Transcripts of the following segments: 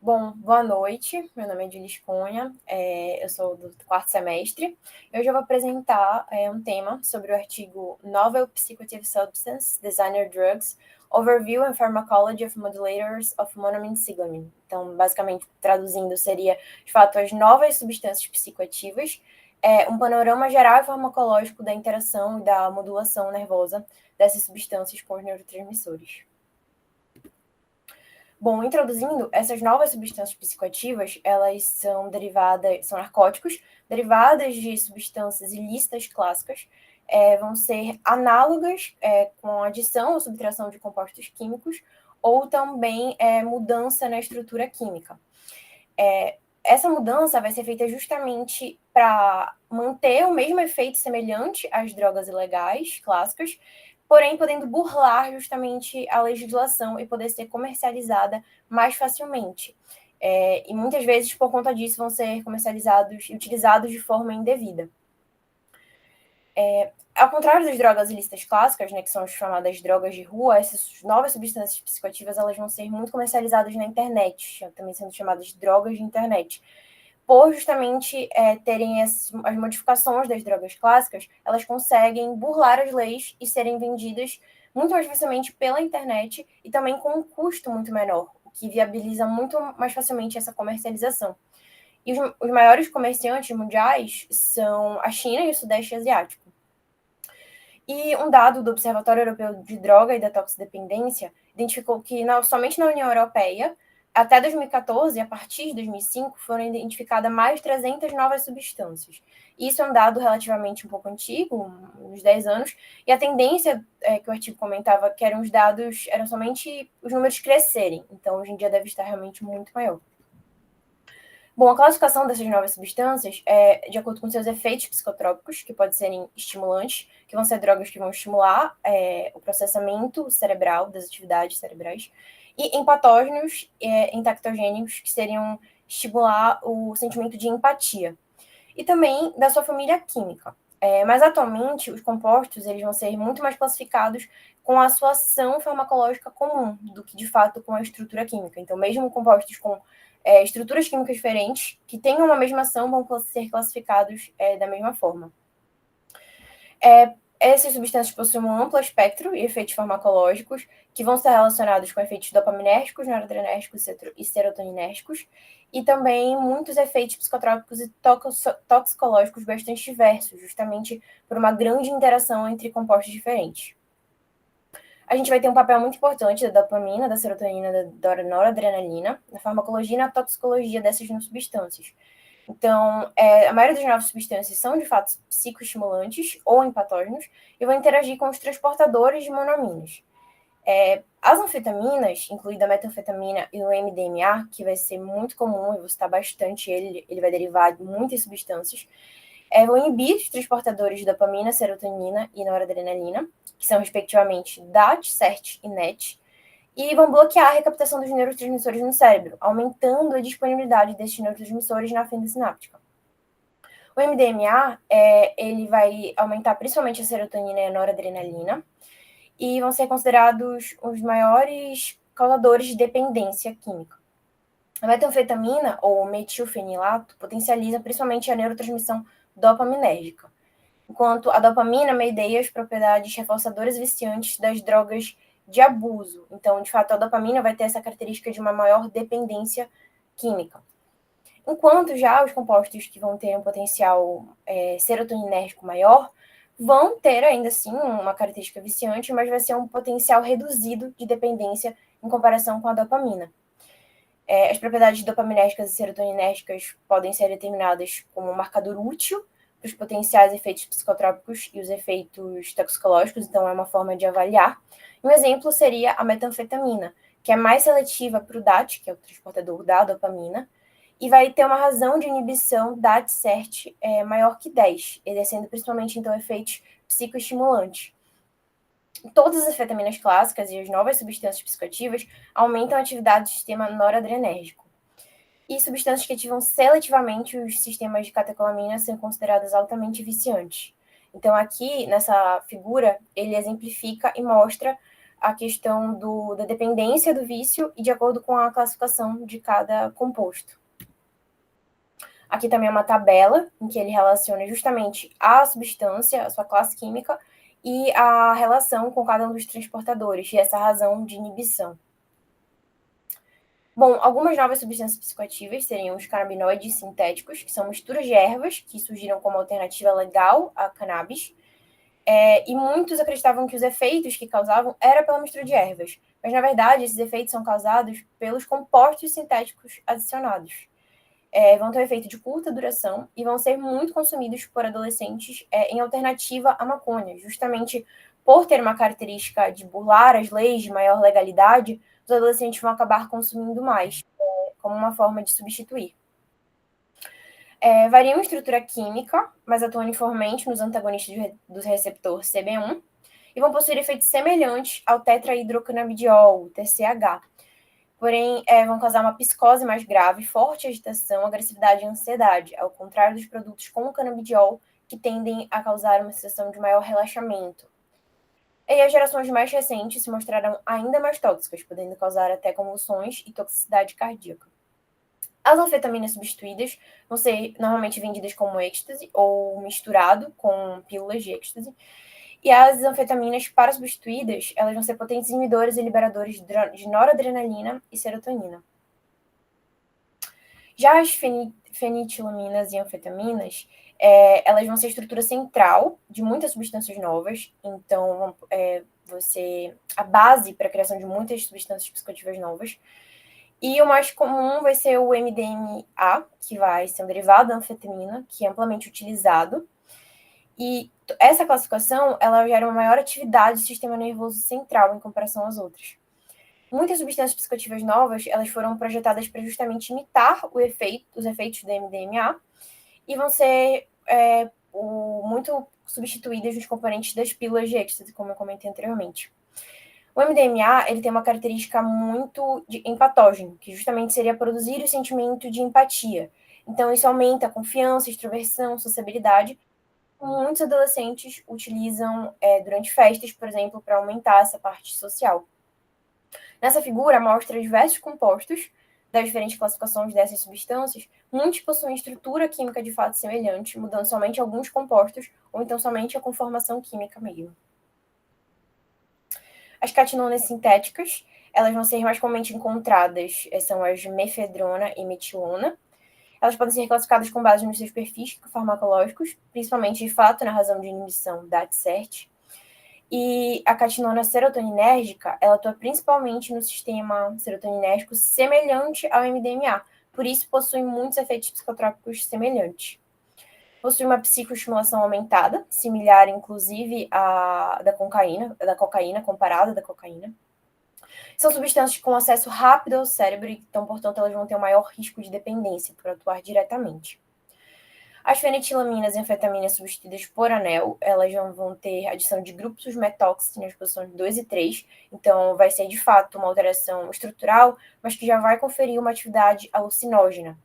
Bom, boa noite. Meu nome é Julis Cunha, eu sou do quarto semestre. Hoje eu vou apresentar um tema sobre o artigo Novel Psychoactive Substance, Designer Drugs, Overview and Pharmacology of Modulators of Monoamine Cyclamin. Então, basicamente, traduzindo, seria, de fato, as novas substâncias psicoativas, um panorama geral e farmacológico da interação e da modulação nervosa dessas substâncias com os neurotransmissores. Bom, introduzindo, essas novas substâncias psicoativas, elas são narcóticos, derivadas de substâncias ilícitas clássicas, vão ser análogas com adição ou subtração de compostos químicos, ou também mudança na estrutura química. Essa mudança vai ser feita justamente para manter o mesmo efeito semelhante às drogas ilegais clássicas, porém podendo burlar justamente a legislação e poder ser comercializada mais facilmente. E muitas vezes, por conta disso, vão ser comercializados e utilizados de forma indevida. Ao contrário das drogas ilícitas clássicas, né, que são as chamadas drogas de rua, essas novas substâncias psicoativas elas vão ser muito comercializadas na internet, também sendo chamadas de drogas de internet. Por justamente terem as modificações das drogas clássicas, elas conseguem burlar as leis e serem vendidas muito mais facilmente pela internet e também com um custo muito menor, o que viabiliza muito mais facilmente essa comercialização. E os maiores comerciantes mundiais são a China e o Sudeste Asiático. E um dado do Observatório Europeu de Droga e da Toxidependência identificou que somente na União Europeia, até 2014, a partir de 2005, foram identificadas mais de 300 novas substâncias. Isso é um dado relativamente um pouco antigo, uns 10 anos, e a tendência que o artigo comentava que eram somente os números crescerem. Então, hoje em dia deve estar realmente muito maior. Bom, a classificação dessas novas substâncias é de acordo com seus efeitos psicotrópicos, que podem serem estimulantes, que vão ser drogas que vão estimular o processamento cerebral das atividades cerebrais, e em patógenos entactogênicos, que seriam estimular o sentimento de empatia. E também da sua família química. Mas atualmente, os compostos eles vão ser muito mais classificados com a sua ação farmacológica comum do que, de fato, com a estrutura química. Então, mesmo compostos com estruturas químicas diferentes, que tenham uma mesma ação, vão ser classificados da mesma forma. Essas substâncias possuem um amplo espectro e efeitos farmacológicos, que vão estar relacionados com efeitos dopaminérgicos, noradrenérgicos e serotoninérgicos, e também muitos efeitos psicotrópicos e toxicológicos bastante diversos, justamente por uma grande interação entre compostos diferentes. A gente vai ter um papel muito importante da dopamina, da serotonina, da noradrenalina, na farmacologia e na toxicologia dessas substâncias. Então, a maioria das novas substâncias são, de fato, psicoestimulantes ou empatógenos e vão interagir com os transportadores de monoaminas. As anfetaminas, incluindo a metanfetamina e o MDMA, que vai ser muito comum, eu vou citar bastante ele vai derivar de muitas substâncias, vão inibir os transportadores de dopamina, serotonina e noradrenalina, que são, respectivamente, DAT, SERT e NET, e vão bloquear a recaptação dos neurotransmissores no cérebro, aumentando a disponibilidade desses neurotransmissores na fenda sináptica. O MDMA, ele vai aumentar principalmente a serotonina e a noradrenalina, e vão ser considerados os maiores causadores de dependência química. A metanfetamina, ou metilfenilato, potencializa principalmente a neurotransmissão dopaminérgica, enquanto a dopamina medeia as propriedades reforçadoras viciantes das drogas de abuso. Então, de fato, a dopamina vai ter essa característica de uma maior dependência química. Enquanto já os compostos que vão ter um potencial serotoninérgico maior vão ter ainda assim uma característica viciante, mas vai ser um potencial reduzido de dependência em comparação com a dopamina. As propriedades dopaminérgicas e serotoninérgicas podem ser determinadas como um marcador útil para os potenciais efeitos psicotrópicos e os efeitos toxicológicos, então é uma forma de avaliar. Um exemplo seria a metanfetamina, que é mais seletiva para o DAT, que é o transportador da dopamina, e vai ter uma razão de inibição DAT-SERT maior que 10, exercendo principalmente, então, efeitos psicoestimulantes. Todas as anfetaminas clássicas e as novas substâncias psicoativas aumentam a atividade do sistema noradrenérgico. E substâncias que ativam seletivamente os sistemas de catecolamina são consideradas altamente viciantes. Então, aqui, nessa figura, ele exemplifica e mostra a questão da dependência do vício e de acordo com a classificação de cada composto. Aqui também é uma tabela em que ele relaciona justamente a substância, a sua classe química, e a relação com cada um dos transportadores, e essa razão de inibição. Bom, algumas novas substâncias psicoativas seriam os canabinoides sintéticos, que são misturas de ervas que surgiram como alternativa legal à cannabis, e muitos acreditavam que os efeitos que causavam era pela mistura de ervas, mas na verdade esses efeitos são causados pelos compostos sintéticos adicionados. Vão ter um efeito de curta duração e vão ser muito consumidos por adolescentes em alternativa à maconha, justamente por ter uma característica de burlar as leis de maior legalidade, os adolescentes vão acabar consumindo mais, como uma forma de substituir. Variam em estrutura química, mas atuam uniformemente nos antagonistas do receptor CB1 e vão possuir efeitos semelhantes ao tetrahidrocannabidiol, TCH. Porém, vão causar uma psicose mais grave, forte agitação, agressividade e ansiedade, ao contrário dos produtos com o canabidiol, que tendem a causar uma sensação de maior relaxamento. E as gerações mais recentes se mostraram ainda mais tóxicas, podendo causar até convulsões e toxicidade cardíaca. As anfetaminas substituídas vão ser normalmente vendidas como êxtase ou misturado com pílulas de êxtase. E as anfetaminas para-substituídas, elas vão ser potentes inibidores e liberadores de noradrenalina e serotonina. Já as fenitilaminas e anfetaminas, elas vão ser a estrutura central de muitas substâncias novas. Então, a base para a criação de muitas substâncias psicoativas novas. E o mais comum vai ser o MDMA, que vai ser um derivado da anfetamina, que é amplamente utilizado. E essa classificação, ela gera uma maior atividade do sistema nervoso central em comparação às outras. Muitas substâncias psicoativas novas, elas foram projetadas para justamente imitar os efeitos do MDMA e vão ser muito substituídas nos componentes das pílulas de êxtase, como eu comentei anteriormente. O MDMA, ele tem uma característica muito empatógeno, que justamente seria produzir o sentimento de empatia. Então, isso aumenta a confiança, extroversão, sociabilidade. Muitos adolescentes utilizam durante festas, por exemplo, para aumentar essa parte social. Nessa figura, mostra diversos compostos das diferentes classificações dessas substâncias. Muitos possuem estrutura química de fato semelhante, mudando somente alguns compostos, ou então somente a conformação química mesmo. As catinonas sintéticas, elas vão ser mais comumente encontradas, são as mefedrona e metilona. Elas podem ser classificadas com base nos seus perfis farmacológicos, principalmente, de fato, na razão de inibição da TSERT. E a catinona serotoninérgica, ela atua principalmente no sistema serotoninérgico semelhante ao MDMA, por isso possui muitos efeitos psicotrópicos semelhantes. Possui uma psicoestimulação aumentada, similar, inclusive, à da cocaína, comparada da cocaína. São substâncias com acesso rápido ao cérebro, então, portanto, elas vão ter um maior risco de dependência por atuar diretamente. As fenitilaminas e anfetaminas substituídas por anel, elas vão ter adição de grupos metóxicos nas posições 2 e 3, então vai ser, de fato, uma alteração estrutural, mas que já vai conferir uma atividade alucinógena.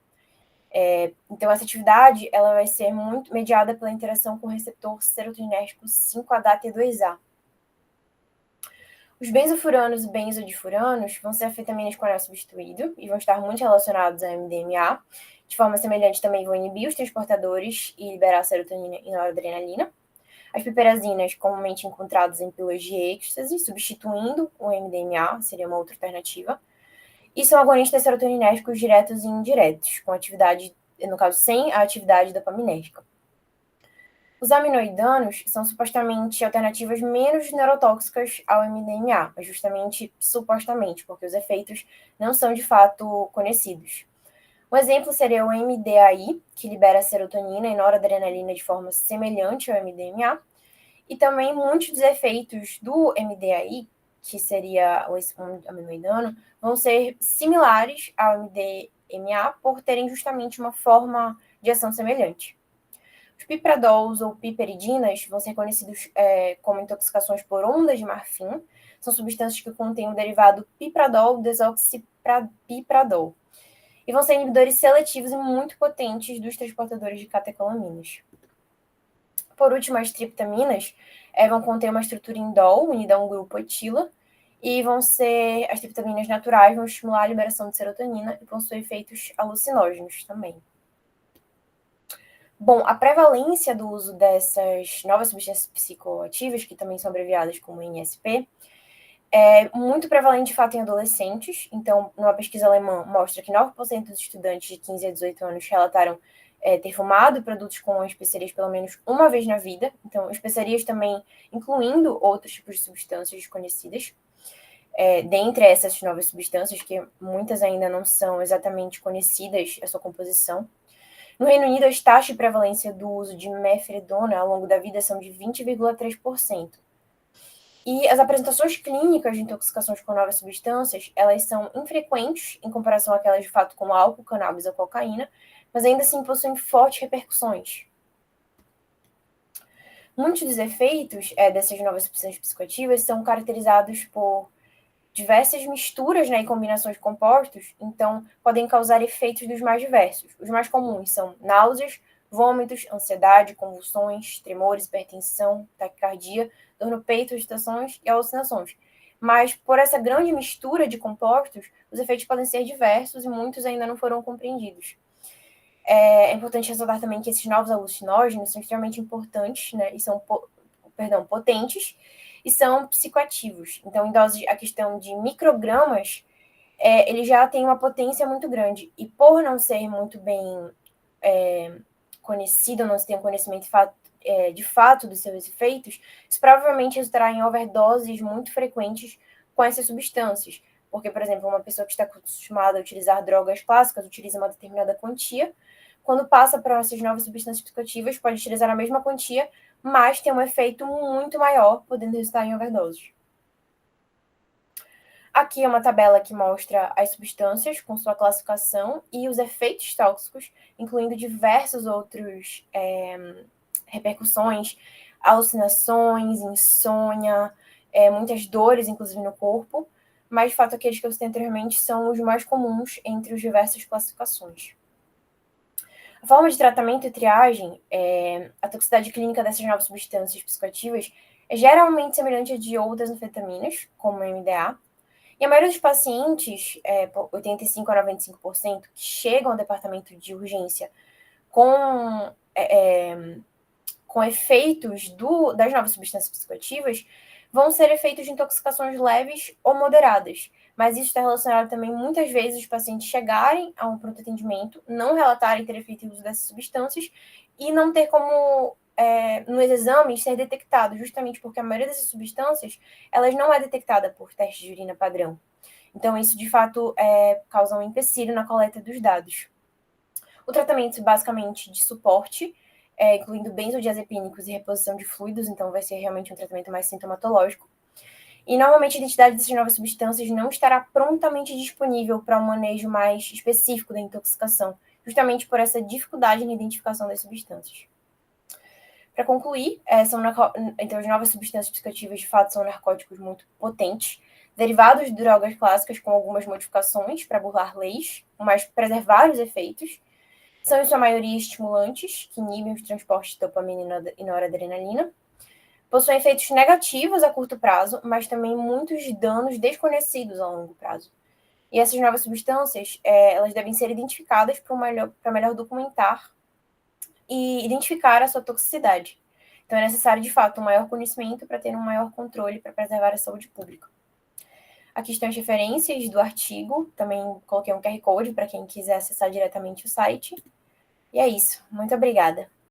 Então, essa atividade ela vai ser muito mediada pela interação com o receptor serotoninérgico 5-HT2A. Os benzofuranos e benzodifuranos vão ser anfetaminas com anel substituído e vão estar muito relacionados ao MDMA. De forma semelhante, também vão inibir os transportadores e liberar serotonina e noradrenalina. As piperazinas, comumente encontradas em pílulas de êxtase, substituindo o MDMA, seria uma outra alternativa. E são agonistas serotoninérgicos diretos e indiretos, com atividade, no caso, sem a atividade dopaminérgica. Os aminoidanos são supostamente alternativas menos neurotóxicas ao MDMA, mas justamente supostamente, porque os efeitos não são de fato conhecidos. Um exemplo seria o MDAI, que libera serotonina e noradrenalina de forma semelhante ao MDMA, e também muitos dos efeitos do MDAI, que seria um aminoidano, vão ser similares ao MDMA por terem justamente uma forma de ação semelhante. Os pipradols ou piperidinas vão ser conhecidos como intoxicações por ondas de marfim. São substâncias que contêm o derivado pipradol desoxipipradol. E vão ser inibidores seletivos e muito potentes dos transportadores de catecolaminas. Por último, as triptaminas vão conter uma estrutura indol unida a um grupo etila e vão ser, as triptaminas naturais vão estimular a liberação de serotonina e possuem efeitos alucinógenos também. Bom, a prevalência do uso dessas novas substâncias psicoativas, que também são abreviadas como NSP, é muito prevalente de fato em adolescentes. Então, numa pesquisa alemã, mostra que 9% dos estudantes de 15 a 18 anos relataram ter fumado produtos com especiarias pelo menos uma vez na vida. Então, especiarias também incluindo outros tipos de substâncias desconhecidas. Dentre essas novas substâncias, que muitas ainda não são exatamente conhecidas a sua composição. No Reino Unido, as taxas de prevalência do uso de mefedrona ao longo da vida são de 20,3%. E as apresentações clínicas de intoxicações com novas substâncias, elas são infrequentes em comparação àquelas de fato com álcool, cannabis ou cocaína, mas ainda assim possuem fortes repercussões. Muitos dos efeitos dessas novas substâncias psicoativas são caracterizados por diversas misturas, né, e combinações de compostos, então podem causar efeitos dos mais diversos. Os mais comuns são náuseas, vômitos, ansiedade, convulsões, tremores, hipertensão, taquicardia, dor no peito, agitações e alucinações. Mas por essa grande mistura de compostos, os efeitos podem ser diversos e muitos ainda não foram compreendidos. É importante ressaltar também que esses novos alucinógenos são extremamente importantes, né, e são potentes, e são psicoativos. Então, em dose, a questão de microgramas, ele já tem uma potência muito grande. E por não ser muito bem conhecido, não se tem um conhecimento de fato dos seus efeitos, isso provavelmente resultará em overdoses muito frequentes com essas substâncias. Porque, por exemplo, uma pessoa que está acostumada a utilizar drogas clássicas utiliza uma determinada quantia, quando passa para essas novas substâncias psicoativas, pode utilizar a mesma quantia, mas tem um efeito muito maior, podendo resultar em overdoses. Aqui é uma tabela que mostra as substâncias com sua classificação e os efeitos tóxicos, incluindo diversos outros repercussões, alucinações, insônia, muitas dores, inclusive no corpo, mas de fato aqueles que eu citei anteriormente são os mais comuns entre as diversas classificações. A forma de tratamento e triagem, a toxicidade clínica dessas novas substâncias psicoativas é geralmente semelhante à de outras anfetaminas, como o MDA, e a maioria dos pacientes, 85 a 95%, que chegam ao departamento de urgência com efeitos das novas substâncias psicoativas, vão ser efeitos de intoxicações leves ou moderadas. Mas isso está relacionado também, muitas vezes, os pacientes chegarem a um pronto atendimento, não relatarem ter feito uso dessas substâncias e não ter como, nos exames, ser detectado, justamente porque a maioria dessas substâncias, elas não é detectada por teste de urina padrão. Então, isso, de fato, causa um empecilho na coleta dos dados. O tratamento, basicamente, de suporte, incluindo benzodiazepínicos e reposição de fluidos, então vai ser realmente um tratamento mais sintomatológico. E, normalmente, a identidade dessas novas substâncias não estará prontamente disponível para um manejo mais específico da intoxicação, justamente por essa dificuldade na identificação das substâncias. Para concluir, então, as novas substâncias psicoativas, de fato, são narcóticos muito potentes, derivados de drogas clássicas com algumas modificações para burlar leis, mas preservar os efeitos. São, em sua maioria, estimulantes, que inibem os transportes de dopamina e noradrenalina. Possuem efeitos negativos a curto prazo, mas também muitos danos desconhecidos a longo prazo. E essas novas substâncias, elas devem ser identificadas para melhor documentar e identificar a sua toxicidade. Então, é necessário, de fato, um maior conhecimento para ter um maior controle para preservar a saúde pública. Aqui estão as referências do artigo, também coloquei um QR Code para quem quiser acessar diretamente o site. E é isso. Muito obrigada.